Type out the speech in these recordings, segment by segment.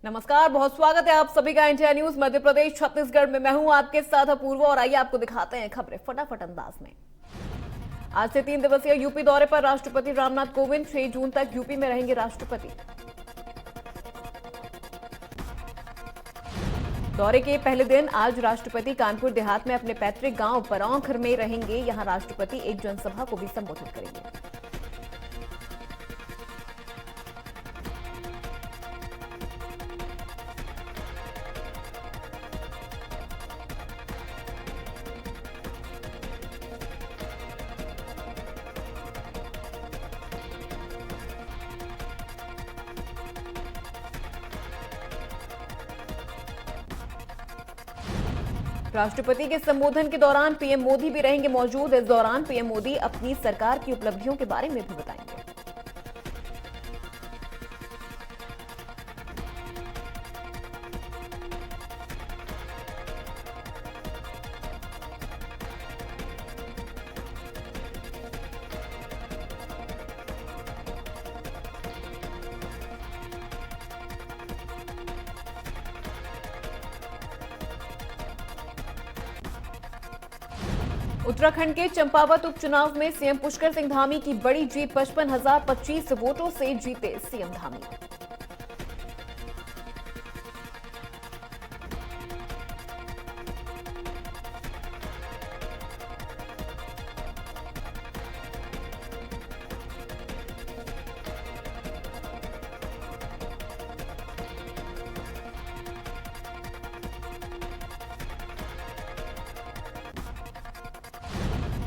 नमस्कार, बहुत स्वागत है आप सभी का इंडिया न्यूज मध्य प्रदेश छत्तीसगढ़ में। मैं हूं आपके साथ अपूर्वा और आइए आपको दिखाते हैं खबरें फटाफट अंदाज में। आज से 3 दिवसीय यूपी दौरे पर राष्ट्रपति रामनाथ कोविंद 6 जून तक यूपी में रहेंगे राष्ट्रपति। दौरे के पहले दिन आज राष्ट्रपति कानपुर देहात में अपने पैतृक गांव परौंख में रहेंगे। यहां राष्ट्रपति एक जनसभा को भी संबोधित करेंगे। राष्ट्रपति के संबोधन के दौरान पीएम मोदी भी रहेंगे मौजूद। इस दौरान पीएम मोदी अपनी सरकार की उपलब्धियों के बारे में भी बताएंगे। उत्तराखंड के चंपावत उपचुनाव में सीएम पुष्कर सिंह धामी की बड़ी जीत। 55,025 वोटों से जीते सीएम धामी।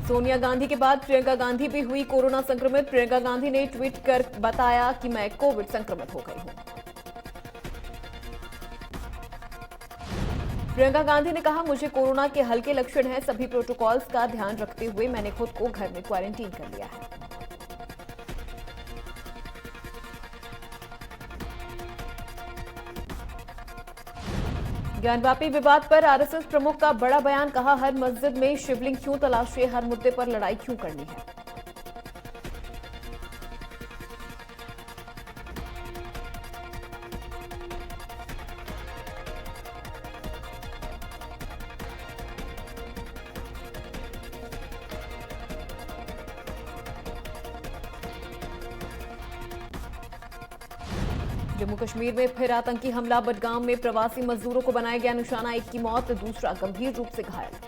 सोनिया गांधी के बाद प्रियंका गांधी भी हुई कोरोना संक्रमित। प्रियंका गांधी ने ट्वीट कर बताया कि मैं कोविड संक्रमित हो गई हूं। प्रियंका गांधी ने कहा, मुझे कोरोना के हल्के लक्षण हैं। सभी प्रोटोकॉल्स का ध्यान रखते हुए मैंने खुद को घर में क्वारंटीन कर लिया है। ज्ञानवापी विवाद पर आरएसएस प्रमुख का बड़ा बयान। कहा, हर मस्जिद में शिवलिंग क्यों तलाशे, हर मुद्दे पर लड़ाई क्यों करनी है। जम्मू कश्मीर में फिर आतंकी हमला। बडगाम में प्रवासी मजदूरों को बनाया गया निशाना। एक की मौत, दूसरा गंभीर रूप से घायल।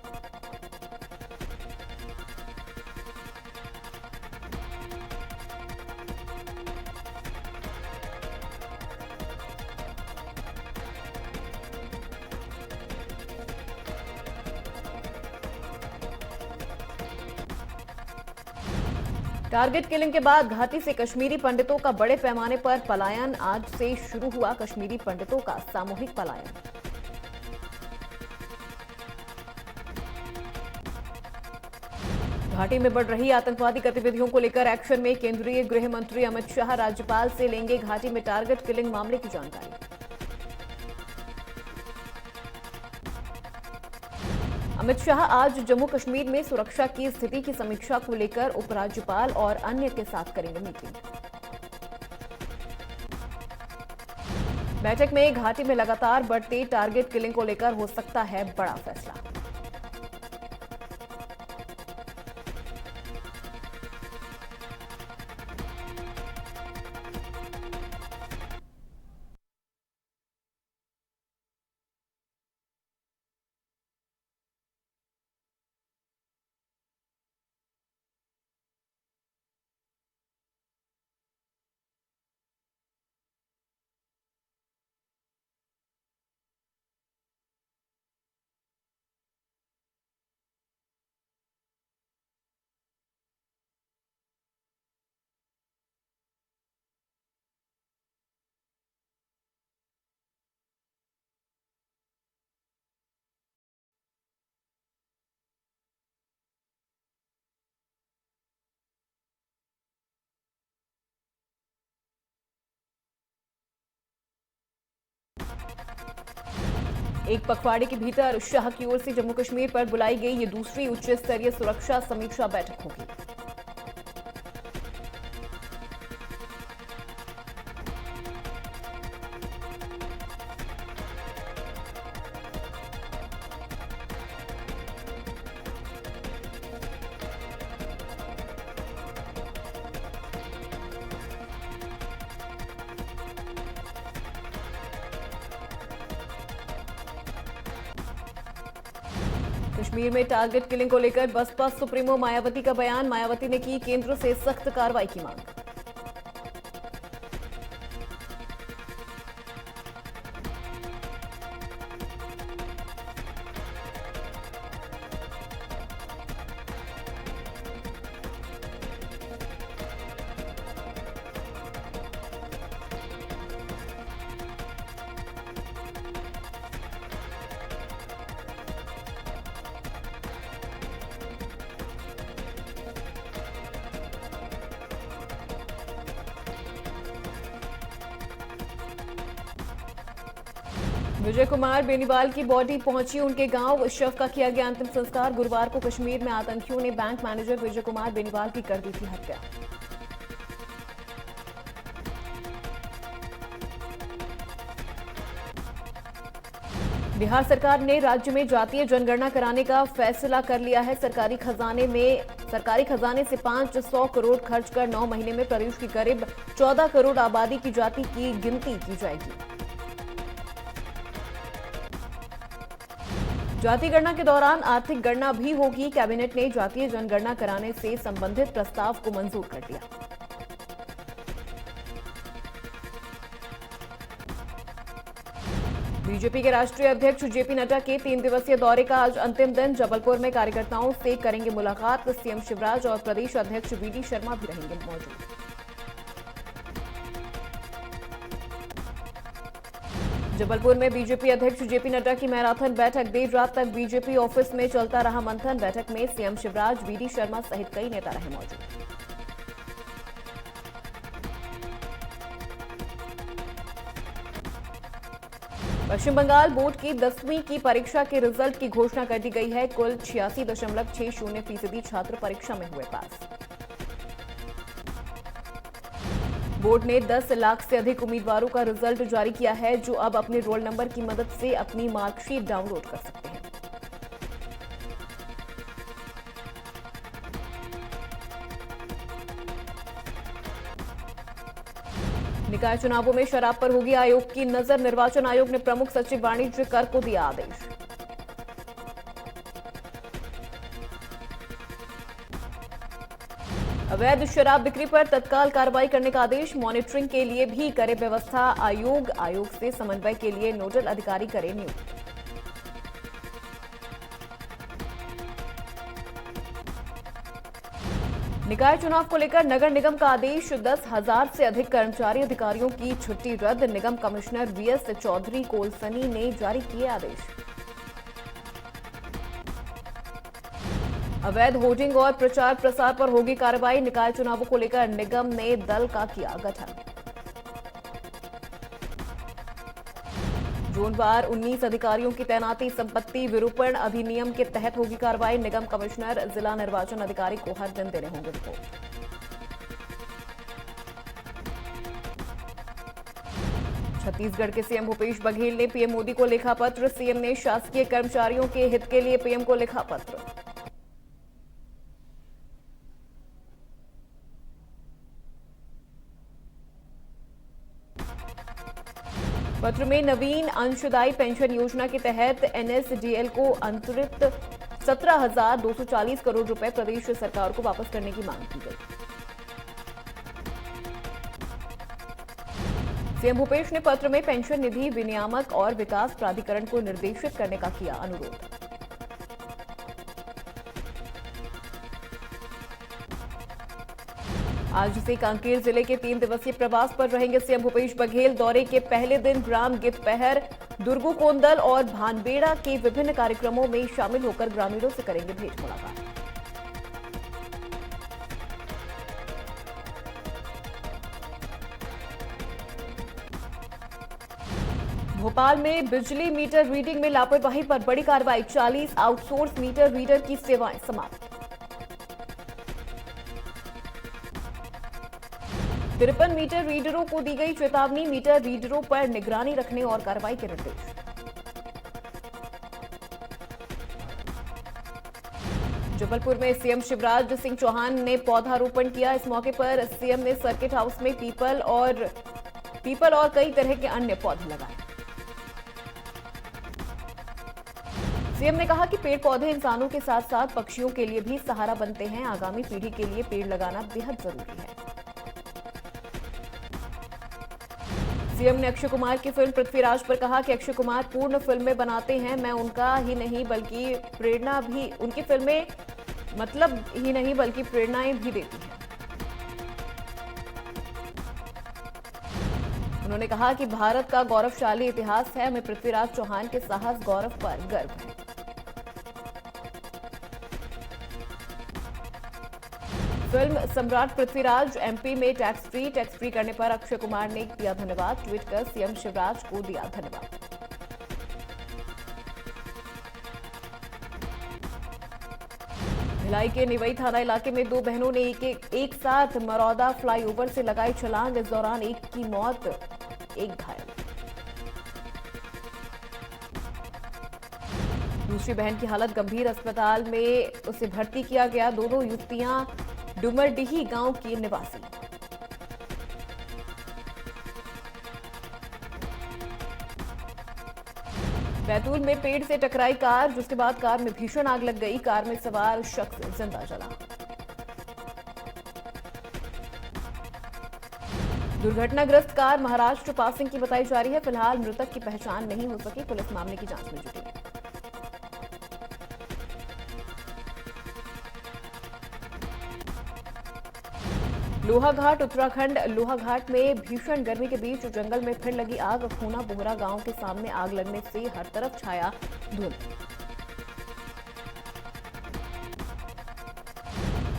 टारगेट किलिंग के बाद घाटी से कश्मीरी पंडितों का बड़े पैमाने पर पलायन। आज से शुरू हुआ कश्मीरी पंडितों का सामूहिक पलायन। घाटी में बढ़ रही आतंकवादी गतिविधियों को लेकर एक्शन में केंद्रीय गृह मंत्री अमित शाह राज्यपाल से लेंगे घाटी में टारगेट किलिंग मामले की जानकारी। अमित शाह आज जम्मू कश्मीर में सुरक्षा की स्थिति की समीक्षा को लेकर उपराज्यपाल और अन्य के साथ करेंगे मीटिंग। बैठक में घाटी में लगातार बढ़ते टारगेट किलिंग को लेकर हो सकता है बड़ा फैसला। एक पखवाड़े के भीतर शाह की ओर से जम्मू कश्मीर पर बुलाई गई ये दूसरी उच्च स्तरीय सुरक्षा समीक्षा बैठक होगी। कश्मीर में टारगेट किलिंग को लेकर बसपा सुप्रीमो मायावती का बयान। मायावती ने की केंद्र से सख्त कार्रवाई की मांग। विजय कुमार बेनीवाल की बॉडी पहुंची उनके गांव। शव का किया गया अंतिम संस्कार। गुरुवार को कश्मीर में आतंकियों ने बैंक मैनेजर विजय कुमार बेनीवाल की कर दी थी हत्या। बिहार सरकार ने राज्य में जातीय जनगणना कराने का फैसला कर लिया है। सरकारी खजाने से 500 करोड़ खर्च कर 9 महीने में प्रदेश की करीब 14 करोड़ आबादी की जाति की गिनती की जाएगी। जाति गणना के दौरान आर्थिक गणना भी होगी। कैबिनेट ने जातीय जनगणना कराने से संबंधित प्रस्ताव को मंजूर कर दिया। बीजेपी के राष्ट्रीय अध्यक्ष जेपी नड्डा के 3 दिवसीय दौरे का आज अंतिम दिन। जबलपुर में कार्यकर्ताओं से करेंगे मुलाकात। सीएम शिवराज और प्रदेश अध्यक्ष वीडी शर्मा भी रहेंगे मौजूद। जबलपुर में बीजेपी अध्यक्ष जेपी नड्डा की मैराथन बैठक। देर रात तक बीजेपी ऑफिस में चलता रहा मंथन। बैठक में सीएम शिवराज, वीडी शर्मा सहित कई नेता रहे मौजूद। पश्चिम बंगाल बोर्ड की 10वीं की परीक्षा के रिजल्ट की घोषणा कर दी गई है। कुल 86.60% छात्र परीक्षा में हुए पास। बोर्ड ने 10 लाख से अधिक उम्मीदवारों का रिजल्ट जारी किया है, जो अब अपने रोल नंबर की मदद से अपनी मार्कशीट डाउनलोड कर सकते हैं। निकाय चुनावों में शराब पर होगी आयोग की नजर। निर्वाचन आयोग ने प्रमुख सचिव वाणिज्य कर को दिया आदेश। अवैध शराब बिक्री पर तत्काल कार्रवाई करने का आदेश। मॉनिटरिंग के लिए भी करे व्यवस्था आयोग से समन्वय के लिए नोडल अधिकारी करे नियुक्त। निकाय चुनाव को लेकर नगर निगम का आदेश। 10,000 से अधिक कर्मचारी अधिकारियों की छुट्टी रद्द। निगम कमिश्नर वीएस चौधरी कोलसनी ने जारी किए आदेश। अवैध होर्डिंग और प्रचार प्रसार पर होगी कार्रवाई। निकाय चुनावों को लेकर निगम ने दल का किया गठन। जोनवार 19 अधिकारियों की तैनाती। संपत्ति विरूपण अधिनियम के तहत होगी कार्रवाई। निगम कमिश्नर जिला निर्वाचन अधिकारी को हर दिन देने होंगे रिपोर्ट। छत्तीसगढ़ के सीएम भूपेश बघेल ने पीएम मोदी को लिखा पत्र। सीएम ने शासकीय कर्मचारियों के हित के लिए पीएम को लिखा पत्र। पत्र में नवीन अंशदायी पेंशन योजना के तहत एनएसडीएल को अंतरित 17,240 करोड़ रुपए प्रदेश सरकार को वापस करने की मांग की गई। सीएम भूपेश ने पत्र में पेंशन निधि विनियामक और विकास प्राधिकरण को निर्देशित करने का किया अनुरोध। आज से कांकेर जिले के 3 दिवसीय प्रवास पर रहेंगे सीएम भूपेश बघेल। दौरे के पहले दिन ग्राम गिद्धपहर, दुर्गुकोंदल और भानबेड़ा के विभिन्न कार्यक्रमों में शामिल होकर ग्रामीणों से करेंगे भेंट मुलाकात। भोपाल में बिजली मीटर रीडिंग में लापरवाही पर बड़ी कार्रवाई। 40 आउटसोर्स मीटर रीडर की सेवाएं समाप्त। 53 मीटर रीडरों को दी गई चेतावनी। मीटर रीडरों पर निगरानी रखने और कार्रवाई के निर्देश। जबलपुर में सीएम शिवराज सिंह चौहान ने पौधारोपण किया। इस मौके पर सीएम ने सर्किट हाउस में पीपल और कई तरह के अन्य पौधे लगाए। सीएम ने कहा कि पेड़ पौधे इंसानों के साथ साथ पक्षियों के लिए भी सहारा बनते हैं। आगामी पीढ़ी के लिए पेड़ लगाना बेहद जरूरी है। सीएम ने अक्षय कुमार की फिल्म पृथ्वीराज पर कहा कि अक्षय कुमार पूर्ण फिल्में बनाते हैं। मैं उनका ही नहीं बल्कि प्रेरणा भी उनकी फिल्में मतलब ही नहीं बल्कि प्रेरणाएं भी देती हैं। उन्होंने कहा कि भारत का गौरवशाली इतिहास है। हमें पृथ्वीराज चौहान के साहस गौरव पर गर्व है। फिल्म सम्राट पृथ्वीराज एमपी में टैक्स फ्री करने पर अक्षय कुमार ने दिया धन्यवाद। ट्वीट कर सीएम शिवराज को दिया धन्यवाद। भिलाई के निवई थाना इलाके में दो बहनों ने एक साथ मरौदा फ्लाईओवर से लगाई छलांग। इस दौरान एक की मौत, एक घायल। दूसरी बहन की हालत गंभीर, अस्पताल में उसे भर्ती किया गया। दोनों युवतियां डुमरडीही गांव की निवासी। बैतूल में पेड़ से टकराई कार, जिसके बाद कार में भीषण आग लग गई। कार में सवार शख्स जिंदा जला। दुर्घटनाग्रस्त कार महाराष्ट्र पासिंग की बताई जा रही है। फिलहाल मृतक की पहचान नहीं हो सकी। पुलिस मामले की जांच में जुटी है। लोहाघाट उत्तराखंड लोहाघाट में भीषण गर्मी के बीच जंगल में फिर लगी आग। खूना बोहरा गांव के सामने आग लगने से हर तरफ छाया धुंध।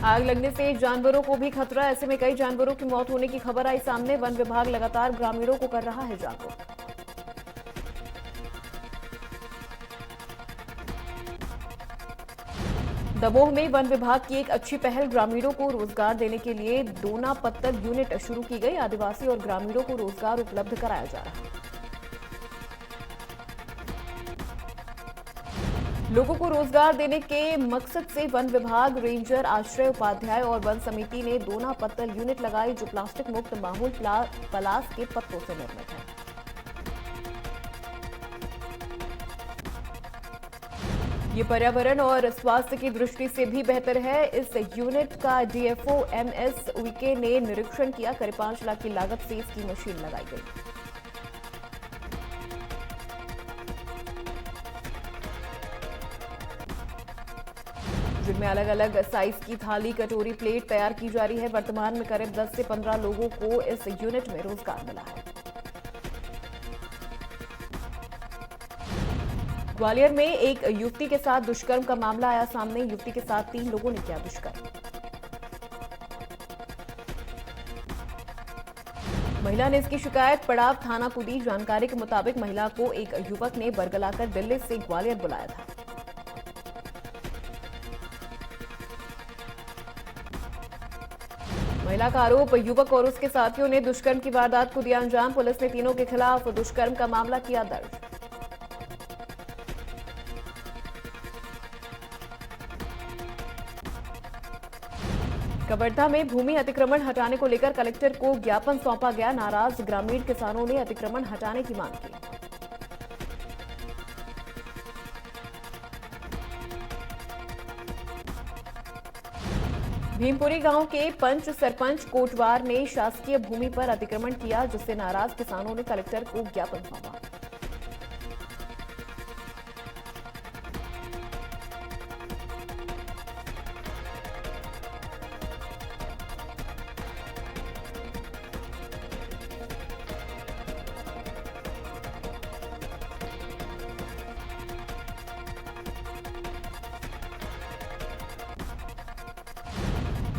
आग लगने से जानवरों को भी खतरा। ऐसे में कई जानवरों की मौत होने की खबर आई सामने। वन विभाग लगातार ग्रामीणों को कर रहा है जागरूक। दमोह में वन विभाग की एक अच्छी पहल, ग्रामीणों को रोजगार देने के लिए दोना पत्तल यूनिट शुरू की गई। आदिवासी और ग्रामीणों को रोजगार उपलब्ध कराया जा रहा है। लोगों को रोजगार देने के मकसद से वन विभाग, रेंजर, आश्रय उपाध्याय और वन समिति ने दोना पत्तल यूनिट लगाई, जो प्लास्टिक मुक्त माहौल पलास के पत्तों से निर्मित है। ये पर्यावरण और स्वास्थ्य की दृष्टि से भी बेहतर है। इस यूनिट का डीएफओ एमएस उइके ने निरीक्षण किया। करीब 5 लाख की लागत से इसकी मशीन लगाई गई। जिनमें अलग अलग साइज की थाली, कटोरी, प्लेट तैयार की जा रही है। वर्तमान में करीब 10 से 15 लोगों को इस यूनिट में रोजगार मिला है। ग्वालियर में एक युवती के साथ दुष्कर्म का मामला आया सामने। युवती के साथ 3 लोगों ने किया दुष्कर्म। महिला ने इसकी शिकायत पड़ाव थाना को दी। जानकारी के मुताबिक महिला को एक युवक ने बरगलाकर दिल्ली से ग्वालियर बुलाया था। महिला का आरोप, युवक और उसके साथियों ने दुष्कर्म की वारदात को दिया अंजाम। पुलिस ने तीनों के खिलाफ दुष्कर्म का मामला किया दर्ज। कवर्धा में भूमि अतिक्रमण हटाने को लेकर कलेक्टर को ज्ञापन सौंपा गया। नाराज ग्रामीण किसानों ने अतिक्रमण हटाने की मांग की। भीमपुरी गांव के पंच सरपंच कोटवार ने शासकीय भूमि पर अतिक्रमण किया, जिससे नाराज किसानों ने कलेक्टर को ज्ञापन सौंपा।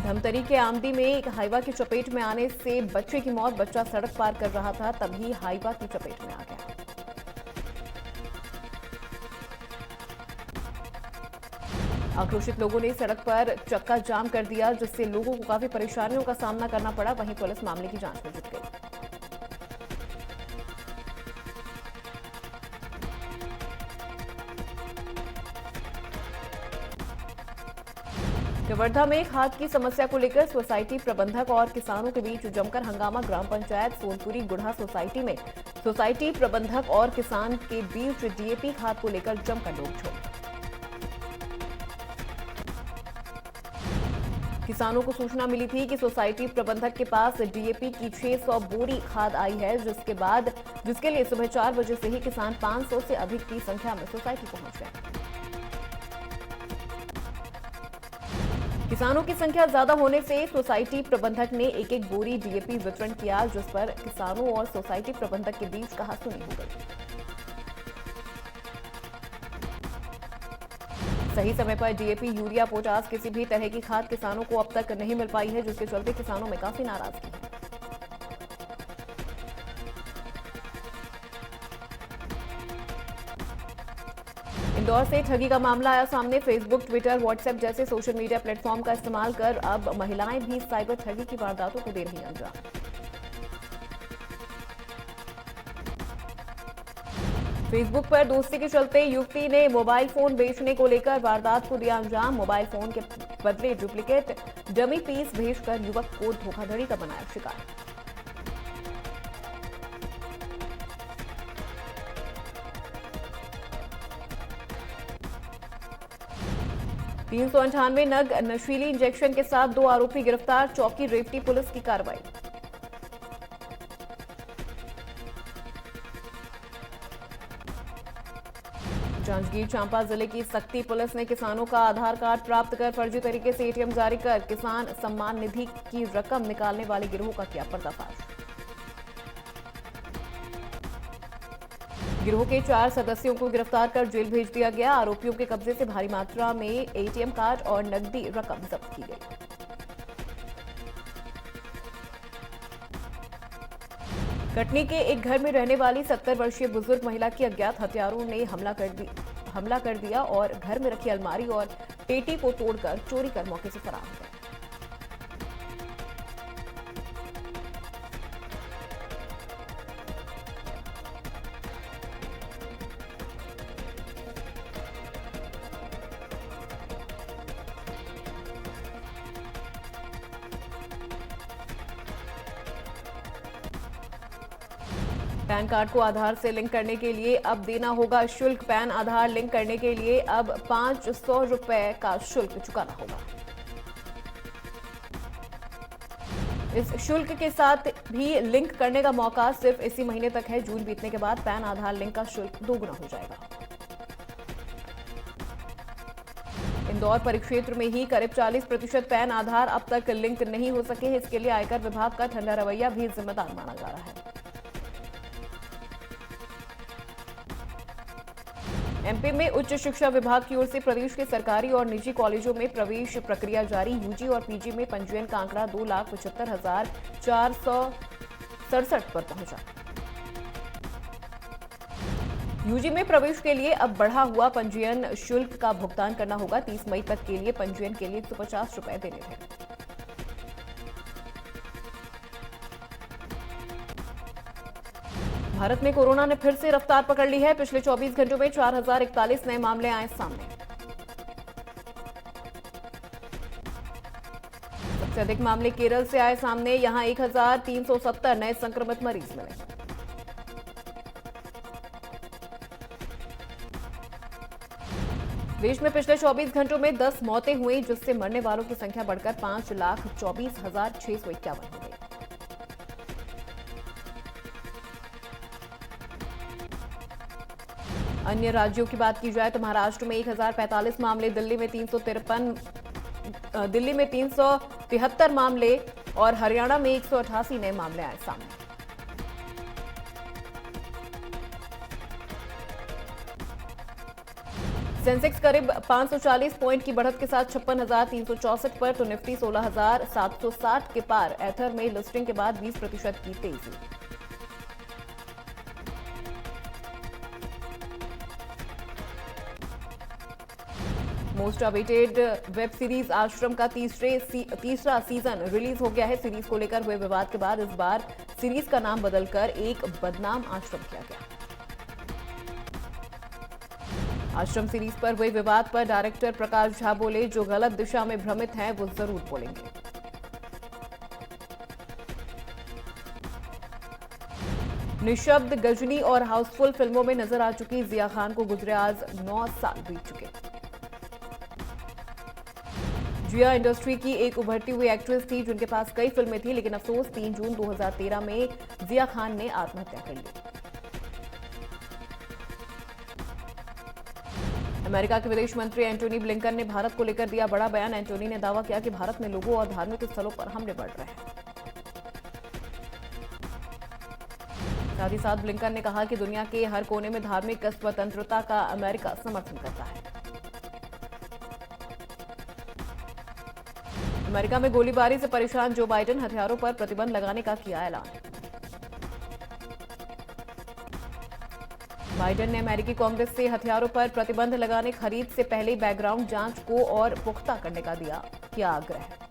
धमतरी के आमदी में एक हाईवा की चपेट में आने से बच्चे की मौत। बच्चा सड़क पार कर रहा था, तभी हाईवा की चपेट में आ गया। आक्रोशित लोगों ने सड़क पर चक्का जाम कर दिया, जिससे लोगों को काफी परेशानियों का सामना करना पड़ा। वहीं पुलिस मामले की जांच में जुट गई। कवर्धा में खाद की समस्या को लेकर सोसाइटी प्रबंधक और किसानों के बीच जमकर हंगामा। ग्राम पंचायत सोनपुरी गुढ़ा सोसाइटी में सोसाइटी प्रबंधक और किसान के बीच डीएपी खाद को लेकर जमकर नोकझोंक। किसानों को सूचना मिली थी कि सोसाइटी प्रबंधक के पास डीएपी की 600 बोरी खाद आई है, जिसके लिए सुबह 4 बजे से ही किसान 500 से अधिक की संख्या में सोसाइटी पहुंच गए। किसानों की संख्या ज्यादा होने से सोसाइटी प्रबंधक ने एक एक बोरी डीएपी वितरण किया, जिस पर किसानों और सोसाइटी प्रबंधक के बीच कहासुनी हो गई। सही समय पर डीएपी, यूरिया, पोटास किसी भी तरह की खाद किसानों को अब तक नहीं मिल पाई है, जिसके चलते किसानों में काफी नाराजगी है। इंदौर से ठगी का मामला आया सामने। फेसबुक, ट्विटर, व्हाट्सएप जैसे सोशल मीडिया प्लेटफॉर्म का इस्तेमाल कर अब महिलाएं भी साइबर ठगी की वारदातों को दे रही अंजाम। फेसबुक पर दोस्ती के चलते युवती ने मोबाइल फोन बेचने को लेकर वारदात को दिया अंजाम। मोबाइल फोन के बदले डुप्लीकेट डमी पीस भेजकर युवक को धोखाधड़ी का बनाया शिकार। $398 नग नशीली इंजेक्शन के साथ 2 आरोपी गिरफ्तार। चौकी रेवती पुलिस की कार्रवाई। जांजगीर चांपा जिले की सक्ती पुलिस ने किसानों का आधार कार्ड प्राप्त कर फर्जी तरीके से एटीएम जारी कर किसान सम्मान निधि की रकम निकालने वाले गिरोह का किया पर्दाफाश। गिरोह के 4 सदस्यों को गिरफ्तार कर जेल भेज दिया गया। आरोपियों के कब्जे से भारी मात्रा में एटीएम कार्ड और नकदी रकम जब्त की गई। कटनी के एक घर में रहने वाली 70 वर्षीय बुजुर्ग महिला की अज्ञात हत्यारों ने हमला कर दिया और घर में रखी अलमारी और पेटी को तोड़कर चोरी कर मौके से फरार हो गए। पैन कार्ड को आधार से लिंक करने के लिए अब देना होगा शुल्क। पैन आधार लिंक करने के लिए अब 500 रुपए का शुल्क चुकाना होगा। इस शुल्क के साथ भी लिंक करने का मौका सिर्फ इसी महीने तक है। जून बीतने के बाद पैन आधार लिंक का शुल्क दोगुना हो जाएगा। इंदौर परिक्षेत्र में ही करीब 40% पैन आधार अब तक लिंक नहीं हो सके। इसके लिए आयकर विभाग का ठंडा रवैया भी जिम्मेदार माना जा रहा है। एमपी में उच्च शिक्षा विभाग की ओर से प्रदेश के सरकारी और निजी कॉलेजों में प्रवेश प्रक्रिया जारी। यूजी और पीजी में पंजीयन का आंकड़ा 2,75,467 पर पहुंचा। यूजी में प्रवेश के लिए अब बढ़ा हुआ पंजीयन शुल्क का भुगतान करना होगा। 30 मई तक के लिए पंजीयन के लिए 150 रुपए देने थे। भारत में कोरोना ने फिर से रफ्तार पकड़ ली है। पिछले 24 घंटों में 4041 नए मामले आए सामने। सबसे अधिक मामले केरल से आए सामने। यहां 1370 नए संक्रमित मरीज मिले। देश में पिछले 24 घंटों में 10 मौतें हुई, जिससे मरने वालों की संख्या बढ़कर 5,24,651 हो गई। अन्य राज्यों की बात की जाए तो महाराष्ट्र में 1045 मामले, दिल्ली में 373 मामले और हरियाणा में 188 नए मामले आए सामने। सेंसेक्स करीब 540 पॉइंट की बढ़त के साथ 56,364 पर तो निफ्टी 16,760 के पार। एथर में लिस्टिंग के बाद 20% की तेजी। मोस्ट अवेटेड वेब सीरीज आश्रम का तीसरा सीजन रिलीज हो गया है। सीरीज को लेकर हुए विवाद के बाद इस बार सीरीज का नाम बदलकर एक बदनाम आश्रम किया गया। आश्रम सीरीज पर हुए विवाद पर डायरेक्टर प्रकाश झा बोले, जो गलत दिशा में भ्रमित हैं वो जरूर बोलेंगे। निशब्द, गजनी और हाउसफुल फिल्मों में नजर आ चुकी जिया खान को गुजरे आज 9 साल बीत चुके। जिया इंडस्ट्री की एक उभरती हुई एक्ट्रेस थी जिनके पास कई फिल्में थी, लेकिन अफसोस 3 जून 2013 में जिया खान ने आत्महत्या कर ली। अमेरिका के विदेश मंत्री एंटोनी ब्लिंकन ने भारत को लेकर दिया बड़ा बयान। एंटोनी ने दावा किया कि भारत में लोगों और धार्मिक स्थलों पर हमले बढ़ रहे हैं। साथ ही साथ ब्लिंकन ने कहा कि दुनिया के हर कोने में धार्मिक स्वतंत्रता का अमेरिका समर्थन करता है। अमेरिका में गोलीबारी से परेशान जो बाइडेन, हथियारों पर प्रतिबंध लगाने का किया ऐलान। बाइडेन ने अमेरिकी कांग्रेस से हथियारों पर प्रतिबंध लगाने, खरीद से पहले बैकग्राउंड जांच को और पुख्ता करने का किया आग्रह।